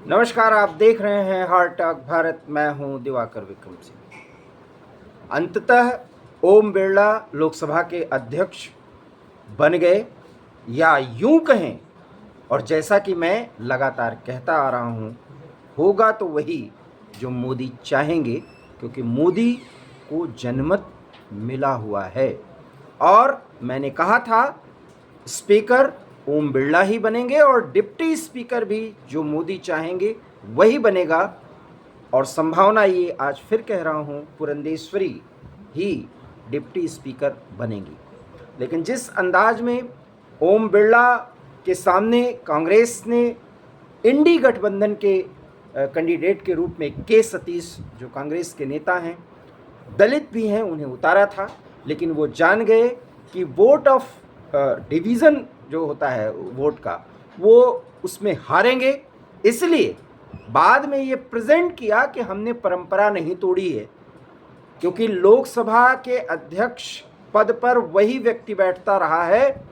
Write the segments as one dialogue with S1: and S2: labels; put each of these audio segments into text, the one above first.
S1: नमस्कार, आप देख रहे हैं हार्ट टॉक भारत। मैं हूं दिवाकर विक्रम सिंह। अंततः ओम बिरला लोकसभा के अध्यक्ष बन गए, या यूं कहें, और जैसा कि मैं लगातार कहता आ रहा हूं, होगा तो वही जो मोदी चाहेंगे, क्योंकि मोदी को जनमत मिला हुआ है। और मैंने कहा था, स्पीकर ओम बिरला ही बनेंगे और डिप्टी स्पीकर भी जो मोदी चाहेंगे वही बनेगा। और संभावना ये आज फिर कह रहा हूं, पुरंदेश्वरी ही डिप्टी स्पीकर बनेंगी। लेकिन जिस अंदाज में ओम बिरला के सामने कांग्रेस ने इंडी गठबंधन के कैंडिडेट के रूप में के सतीश, जो कांग्रेस के नेता हैं, दलित भी हैं, उन्हें उतारा था, लेकिन वो जान गए कि वोट ऑफ डिवीज़न जो होता है वोट का, वो उसमें हारेंगे। इसलिए बाद में ये प्रेजेंट किया कि हमने परंपरा नहीं तोड़ी है, क्योंकि लोकसभा के अध्यक्ष पद पर वही व्यक्ति बैठता रहा है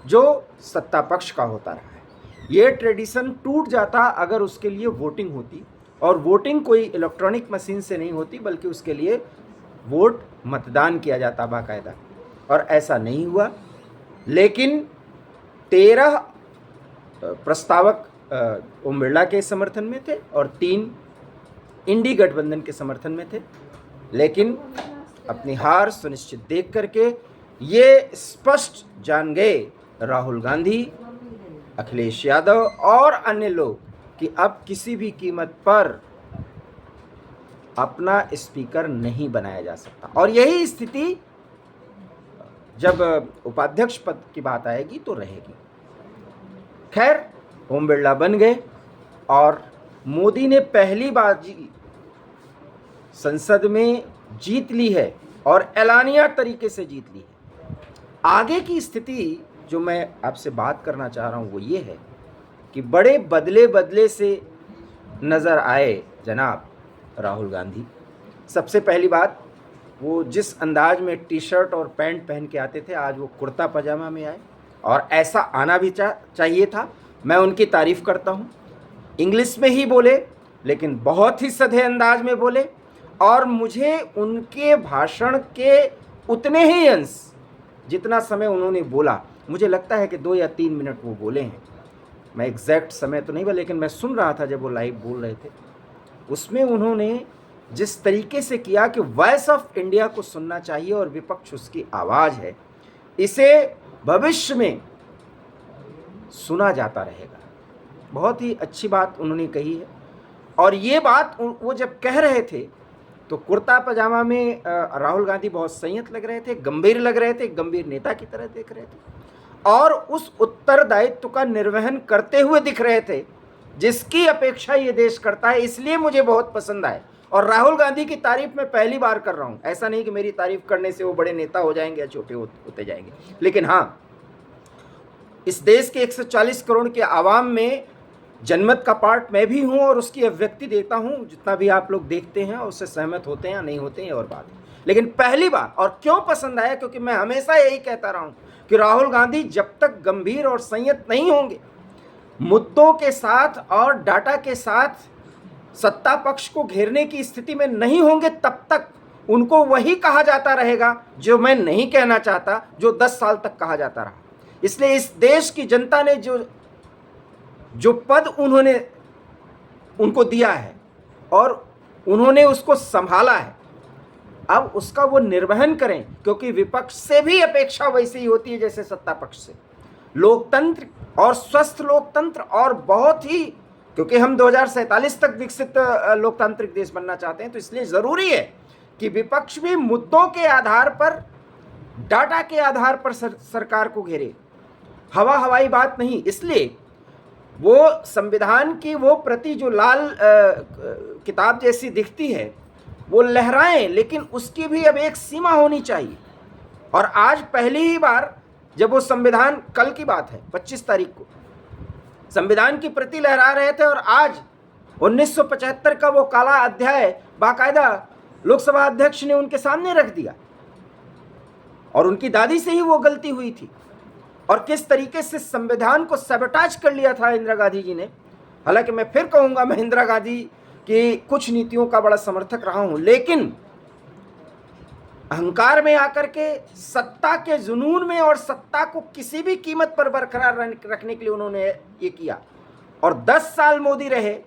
S1: जो सत्ता पक्ष का होता रहा है। ये ट्रेडिशन टूट जाता अगर उसके लिए वोटिंग होती, और वोटिंग कोई इलेक्ट्रॉनिक मशीन से नहीं होती, बल्कि उसके लिए वोट मतदान किया जाता बाकायदा, और ऐसा नहीं हुआ। लेकिन 13 प्रस्तावक ओम बिरला के समर्थन में थे और 3 इंडी गठबंधन के समर्थन में थे। लेकिन अपनी हार सुनिश्चित देख करके ये स्पष्ट जान गए राहुल गांधी, अखिलेश यादव और अन्य लोग कि अब किसी भी कीमत पर अपना स्पीकर नहीं बनाया जा सकता। और यही स्थिति जब उपाध्यक्ष पद की बात आएगी तो रहेगी। खैर, ओम बिरला बन गए और मोदी ने पहली बाजी संसद में जीत ली है और एलानिया तरीके से जीत ली है। आगे की स्थिति जो मैं आपसे बात करना चाह रहा हूं वो ये है कि बड़े बदले बदले से नज़र आए जनाब राहुल गांधी। सबसे पहली बात, वो जिस अंदाज में टी शर्ट और पैंट पहन के आते थे, आज वो कुर्ता पजामा में आए, और ऐसा आना भी चाहिए था। मैं उनकी तारीफ़ करता हूँ। इंग्लिश में ही बोले, लेकिन बहुत ही सधे अंदाज में बोले, और मुझे उनके भाषण के उतने ही अंश, जितना समय उन्होंने बोला, मुझे लगता है कि 2 या 3 मिनट वो बोले हैं। मैं एग्जैक्ट समय तो नहीं बोला, लेकिन मैं सुन रहा था जब वो लाइव बोल रहे थे। उसमें उन्होंने जिस तरीके से किया कि वॉइस ऑफ इंडिया को सुनना चाहिए और विपक्ष उसकी आवाज़ है, इसे भविष्य में सुना जाता रहेगा। बहुत ही अच्छी बात उन्होंने कही है। और ये बात वो जब कह रहे थे तो कुर्ता पजामा में राहुल गांधी बहुत संयत लग रहे थे, गंभीर लग रहे थे, गंभीर नेता की तरह देख रहे थे, और उस उत्तरदायित्व का निर्वहन करते हुए दिख रहे थे जिसकी अपेक्षा ये देश करता है। इसलिए मुझे बहुत पसंद आए। और राहुल गांधी की तारीफ मैं पहली बार कर रहा हूं। ऐसा नहीं कि मेरी तारीफ करने से वो बड़े नेता हो जाएंगे या छोटे होते जाएंगे, लेकिन हाँ, इस देश के 140 करोड़ के आवाम में जनमत का पार्ट मैं भी हूं और उसकी अभिव्यक्ति देता हूं। जितना भी आप लोग देखते हैं उससे सहमत होते हैं या नहीं होते हैं और बात है, लेकिन पहली बार। और क्यों पसंद आया? क्योंकि मैं हमेशा यही कहता रहा हूं कि राहुल गांधी जब तक गंभीर और संयत नहीं होंगे, मुद्दों के साथ और डाटा के साथ सत्ता पक्ष को घेरने की स्थिति में नहीं होंगे, तब तक उनको वही कहा जाता रहेगा जो मैं नहीं कहना चाहता, जो 10 साल तक कहा जाता रहा। इसलिए इस देश की जनता ने जो पद उन्होंने उनको दिया है और उन्होंने उसको संभाला है, अब उसका वो निर्वहन करें, क्योंकि विपक्ष से भी अपेक्षा वैसी ही होती है जैसे सत्ता पक्ष से। लोकतंत्र और स्वस्थ लोकतंत्र, और बहुत ही, क्योंकि हम 2047 तक विकसित लोकतांत्रिक देश बनना चाहते हैं, तो इसलिए ज़रूरी है कि विपक्ष भी मुद्दों के आधार पर, डाटा के आधार पर सरकार को घेरे, हवा हवाई बात नहीं। इसलिए वो संविधान की वो प्रति जो लाल किताब जैसी दिखती है वो लहराएं, लेकिन उसकी भी अब एक सीमा होनी चाहिए। और आज पहली ही बार जब वो संविधान, कल की बात है 25 तारीख को, संविधान की प्रति लहरा रहे थे, और आज 1975 का वो काला अध्याय बाकायदा लोकसभा अध्यक्ष ने उनके सामने रख दिया। और उनकी दादी से ही वो गलती हुई थी, और किस तरीके से संविधान को सबटाज कर लिया था इंदिरा गांधी जी ने, हालांकि मैं फिर कहूंगा, मैं इंदिरा गांधी की कुछ नीतियों का बड़ा समर्थक रहा हूं, लेकिन अहंकार में आकर के, सत्ता के जुनून में और सत्ता को किसी भी कीमत पर बरकरार रखने के लिए उन्होंने ये किया। और 10 साल मोदी रहे।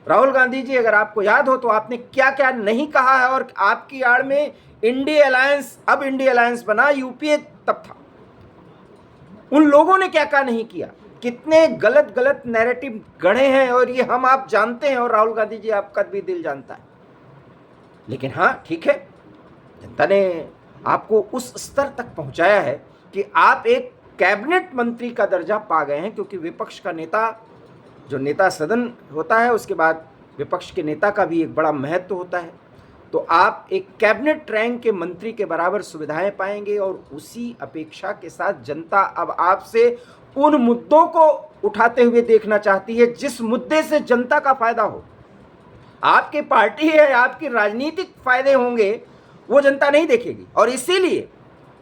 S1: राहुल गांधी जी, अगर आपको याद हो तो आपने क्या क्या नहीं कहा है, और आपकी आड़ में इंडिया अलायंस, अब इंडिया अलायंस बना, यूपीए तब था, उन लोगों ने क्या क्या नहीं किया, कितने गलत गलत नैरेटिव गढ़े हैं, और ये हम आप जानते हैं, और राहुल गांधी जी आपका भी दिल जानता है। लेकिन हाँ, ठीक है, जनता ने आपको उस स्तर तक पहुंचाया है कि आप एक कैबिनेट मंत्री का दर्जा पा गए हैं, क्योंकि विपक्ष का नेता, जो नेता सदन होता है, उसके बाद विपक्ष के नेता का भी एक बड़ा महत्व होता है। तो आप एक कैबिनेट रैंक के मंत्री के बराबर सुविधाएं पाएंगे, और उसी अपेक्षा के साथ जनता अब आपसे उन मुद्दों को उठाते हुए देखना चाहती है जिस मुद्दे से जनता का फायदा हो। आपकी पार्टी है, आपकी राजनीतिक फायदे होंगे, वो जनता नहीं देखेगी। और इसीलिए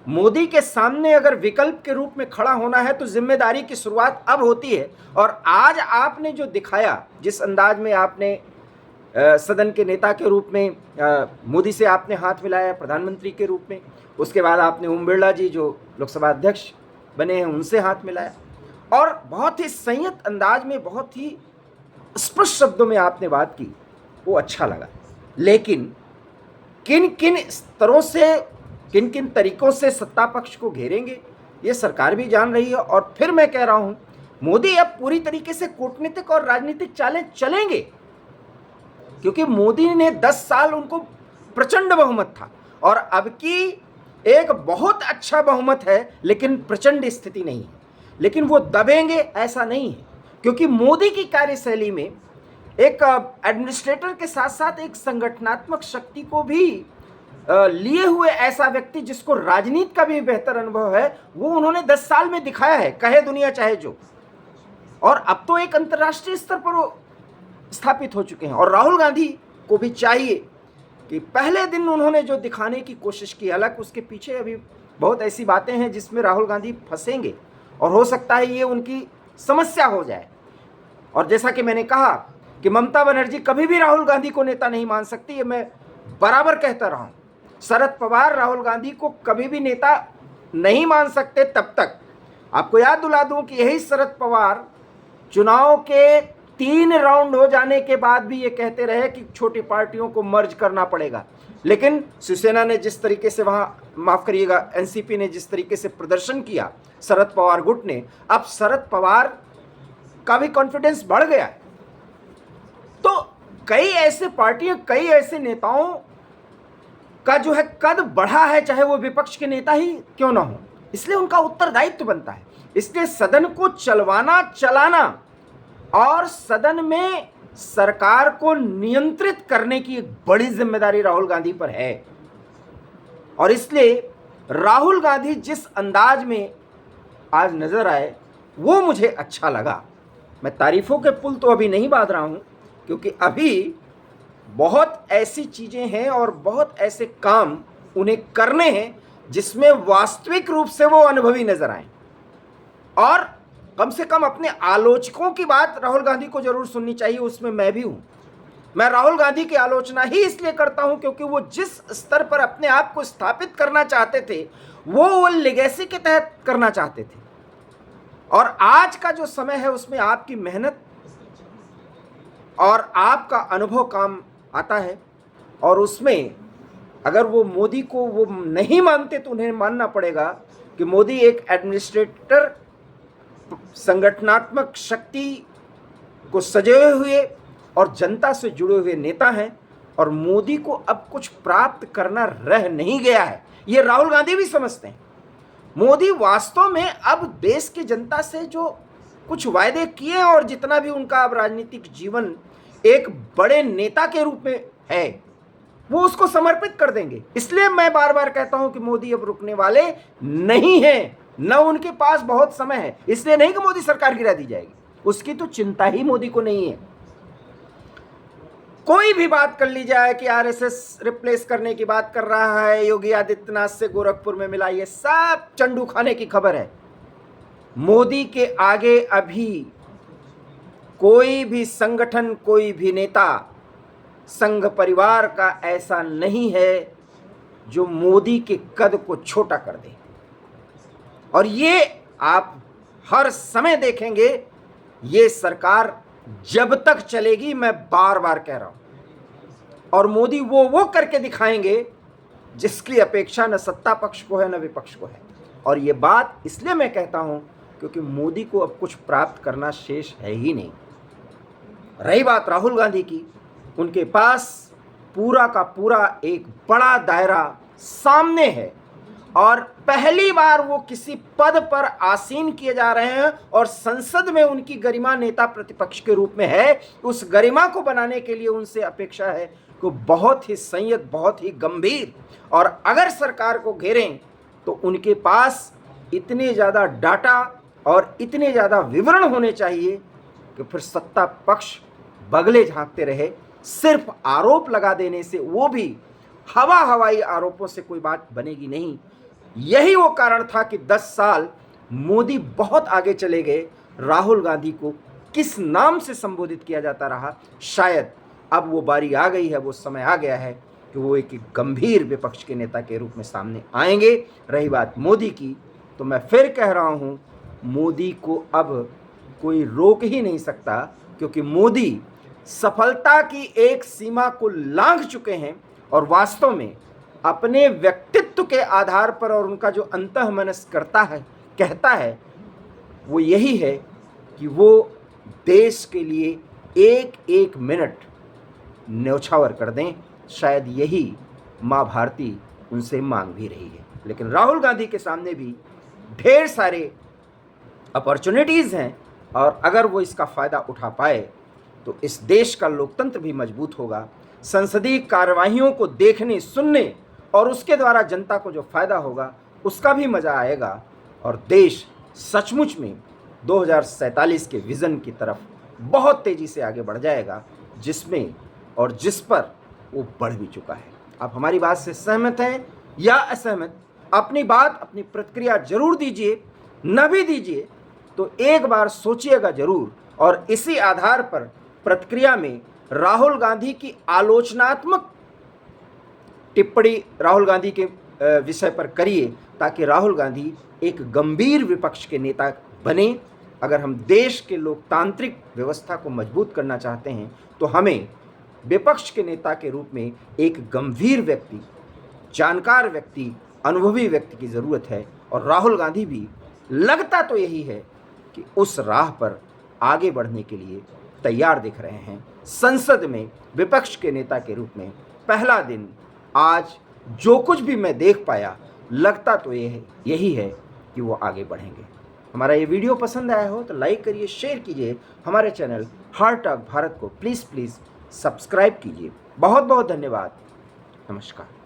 S1: मोदी के सामने अगर विकल्प के रूप में खड़ा होना है तो जिम्मेदारी की शुरुआत अब होती है। और आज आपने जो दिखाया, जिस अंदाज में आपने सदन के नेता के रूप में मोदी से आपने हाथ मिलाया, प्रधानमंत्री के रूप में, उसके बाद आपने ओम बिरला जी जो लोकसभा अध्यक्ष बने हैं उनसे हाथ मिलाया, और बहुत ही संयत अंदाज में, बहुत ही स्पष्ट शब्दों में आपने बात की, वो अच्छा लगा। लेकिन किन किन स्तरों से, किन किन तरीकों से सत्ता पक्ष को घेरेंगे, ये सरकार भी जान रही है। और फिर मैं कह रहा हूं, मोदी अब पूरी तरीके से कूटनीतिक और राजनीतिक चालें चलेंगे, क्योंकि मोदी ने 10 साल, उनको प्रचंड बहुमत था, और अब की एक बहुत अच्छा बहुमत है, लेकिन प्रचंड स्थिति नहीं है। लेकिन वो दबेंगे ऐसा नहीं है, क्योंकि मोदी की कार्यशैली में एक एडमिनिस्ट्रेटर के साथ साथ एक संगठनात्मक शक्ति को भी लिए हुए ऐसा व्यक्ति जिसको राजनीति का भी बेहतर अनुभव है, वो उन्होंने 10 साल में दिखाया है, कहे दुनिया चाहे जो। और अब तो एक अंतर्राष्ट्रीय स्तर पर वो स्थापित हो चुके हैं। और राहुल गांधी को भी चाहिए कि पहले दिन उन्होंने जो दिखाने की कोशिश की, हालांकि उसके पीछे अभी बहुत ऐसी बातें हैं जिसमें राहुल गांधी फंसेंगे, और हो सकता है ये उनकी समस्या हो जाए। और जैसा कि मैंने कहा कि ममता बनर्जी कभी भी राहुल गांधी को नेता नहीं मान सकती, ये मैं बराबर कहता रहा हूं। शरद पवार राहुल गांधी को कभी भी नेता नहीं मान सकते तब तक। आपको याद दिला दूं कि यही शरद पवार चुनाव के 3 राउंड हो जाने के बाद भी ये कहते रहे कि छोटी पार्टियों को मर्ज करना पड़ेगा। लेकिन शिवसेना ने जिस तरीके से वहां, माफ करिएगा, एनसीपी ने जिस तरीके से प्रदर्शन किया, शरद पवार गुट ने, अब शरद पवार का भी कॉन्फिडेंस बढ़ गया है। तो कई ऐसे पार्टियां, कई ऐसे नेताओं का जो है कद बढ़ा है, चाहे वो विपक्ष के नेता ही क्यों ना हो, इसलिए उनका उत्तरदायित्व बनता है। इसलिए सदन को चलवाना, चलाना और सदन में सरकार को नियंत्रित करने की एक बड़ी जिम्मेदारी राहुल गांधी पर है। और इसलिए राहुल गांधी जिस अंदाज में आज नजर आए वो मुझे अच्छा लगा। मैं तारीफों के पुल तो अभी नहीं बांध रहा हूं, क्योंकि अभी बहुत ऐसी चीजें हैं और बहुत ऐसे काम उन्हें करने हैं जिसमें वास्तविक रूप से वो अनुभवी नजर आए। और कम से कम अपने आलोचकों की बात राहुल गांधी को जरूर सुननी चाहिए, उसमें मैं भी हूं। मैं राहुल गांधी की आलोचना ही इसलिए करता हूं क्योंकि वो जिस स्तर पर अपने आप को स्थापित करना चाहते थे वो लेगेसी के तहत करना चाहते थे। और आज का जो समय है उसमें आपकी मेहनत और आपका अनुभव काम आता है। और उसमें अगर वो मोदी को वो नहीं मानते तो उन्हें मानना पड़ेगा कि मोदी एक एडमिनिस्ट्रेटर, संगठनात्मक शक्ति को सजे हुए और जनता से जुड़े हुए नेता हैं। और मोदी को अब कुछ प्राप्त करना रह नहीं गया है, ये राहुल गांधी भी समझते हैं। मोदी वास्तव में अब देश की जनता से जो कुछ वायदे किए और जितना भी उनका अब राजनीतिक जीवन एक बड़े नेता के रूप में है वो उसको समर्पित कर देंगे। इसलिए मैं बार बार कहता हूं कि मोदी अब रुकने वाले नहीं हैं, न उनके पास बहुत समय है। इसलिए नहीं कि मोदी सरकार गिरा दी जाएगी, उसकी तो चिंता ही मोदी को नहीं है। कोई भी बात कर ली जाए कि आरएसएस रिप्लेस करने की बात कर रहा है, योगी आदित्यनाथ से गोरखपुर में मिला, ये सब चंडू खाने की खबर है। मोदी के आगे अभी कोई भी संगठन, कोई भी नेता संघ परिवार का ऐसा नहीं है जो मोदी के कद को छोटा कर दे। और ये आप हर समय देखेंगे, ये सरकार जब तक चलेगी, मैं बार बार कह रहा हूं। और मोदी वो करके दिखाएंगे जिसकी अपेक्षा न सत्ता पक्ष को है न विपक्ष को है। और ये बात इसलिए मैं कहता हूं क्योंकि मोदी को अब कुछ प्राप्त करना शेष है ही नहीं। रही बात राहुल गांधी की, उनके पास पूरा का पूरा एक बड़ा दायरा सामने है और पहली बार वो किसी पद पर आसीन किए जा रहे हैं और संसद में उनकी गरिमा नेता प्रतिपक्ष के रूप में है। उस गरिमा को बनाने के लिए उनसे अपेक्षा है कि बहुत ही संयत, बहुत ही गंभीर, और अगर सरकार को घेरें तो उनके पास इतने ज़्यादा डाटा और इतने ज़्यादा विवरण होने चाहिए कि फिर सत्ता पक्ष बगले झांकते रहे। सिर्फ आरोप लगा देने से, वो भी हवाई आरोपों से, कोई बात बनेगी नहीं। यही वो कारण था कि 10 साल मोदी बहुत आगे चले गए। राहुल गांधी को किस नाम से संबोधित किया जाता रहा, शायद अब वो बारी आ गई है, वो समय आ गया है कि वो एक गंभीर विपक्ष के नेता के रूप में सामने आएंगे। रही बात मोदी की, तो मैं फिर कह रहा हूं, मोदी को अब कोई रोक ही नहीं सकता, क्योंकि मोदी सफलता की एक सीमा को लांघ चुके हैं और वास्तव में अपने व्यक्तित्व के आधार पर और उनका जो अंतःमनस करता है, कहता है, वो यही है कि वो देश के लिए एक एक मिनट न्यौछावर कर दें। शायद यही माँ भारती उनसे मांग भी रही है। लेकिन राहुल गांधी के सामने भी ढेर सारे अपॉर्चुनिटीज़ हैं और अगर वो इसका फ़ायदा उठा पाए तो इस देश का लोकतंत्र भी मजबूत होगा। संसदीय कार्यवाहियों को देखने, सुनने और उसके द्वारा जनता को जो फ़ायदा होगा उसका भी मज़ा आएगा और देश सचमुच में 2047 के विज़न की तरफ बहुत तेज़ी से आगे बढ़ जाएगा, जिसमें और जिस पर वो बढ़ भी चुका है। आप हमारी बात से सहमत हैं या असहमत? अपनी बात, अपनी प्रतिक्रिया जरूर दीजिए। न भी दीजिए तो एक बार सोचिएगा जरूर, और इसी आधार पर प्रतिक्रिया में राहुल गांधी की आलोचनात्मक टिप्पणी राहुल गांधी के विषय पर करिए, ताकि राहुल गांधी एक गंभीर विपक्ष के नेता बने। अगर हम देश के लोकतांत्रिक व्यवस्था को मजबूत करना चाहते हैं तो हमें विपक्ष के नेता के रूप में एक गंभीर व्यक्ति, जानकार व्यक्ति, अनुभवी व्यक्ति की ज़रूरत है। और राहुल गांधी भी लगता तो यही है कि उस राह पर आगे बढ़ने के लिए तैयार दिख रहे हैं। संसद में विपक्ष के नेता के रूप में पहला दिन आज जो कुछ भी मैं देख पाया, लगता तो यही है कि वो आगे बढ़ेंगे। हमारा ये वीडियो पसंद आया हो तो लाइक करिए, शेयर कीजिए। हमारे चैनल हार्ट टॉक भारत को प्लीज़ सब्सक्राइब कीजिए। बहुत बहुत धन्यवाद। नमस्कार।